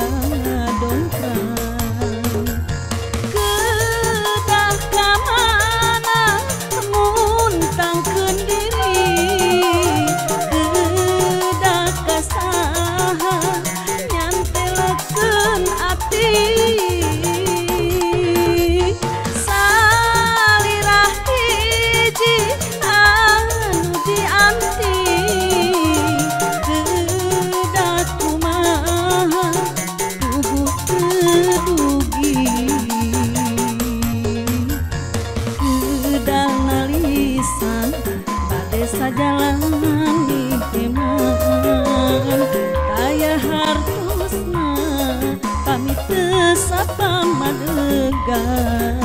ngadongkrang kedah kamana muntangkeun diri kedah kasaha nyantelekeun ati salirah hiji anu dianti kedah kumaha tubuh tedugi kedah nalisan bade sajalani heman kaya hartosna pamit teu sapamadegan.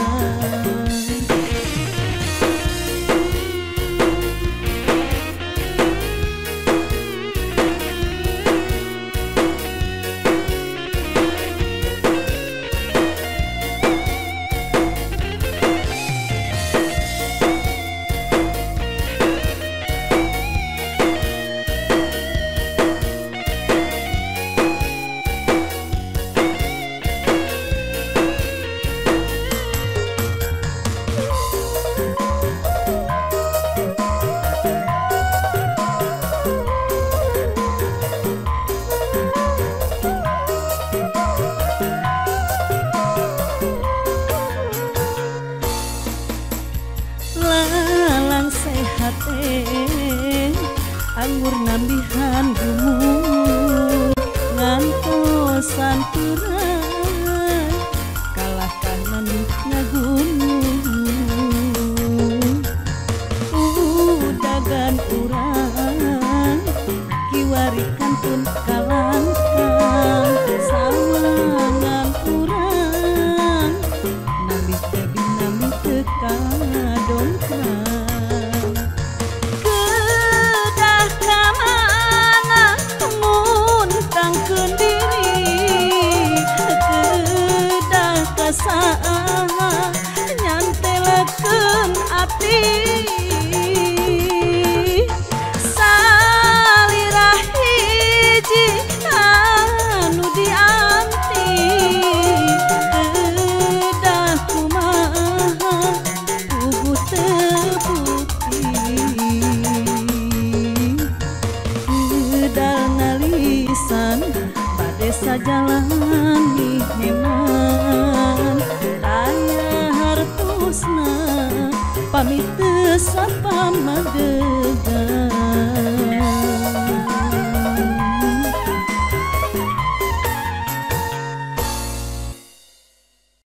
Lalang sehat anggur nambihan gumul ngantosan turai kalah kanan ngagunung udagan urang kiwarikan pun kalangkang sawangan urang nambi tebi nambi tekan dongkrang kedah kamana muntangkeun diri kedah kasaha nyantelekeun ati salirah hiji anu dianti kedah kumaha tubuh terbukti kedah nalisan bade sajalani heman kaya hartosna pamit teu sapamadegan.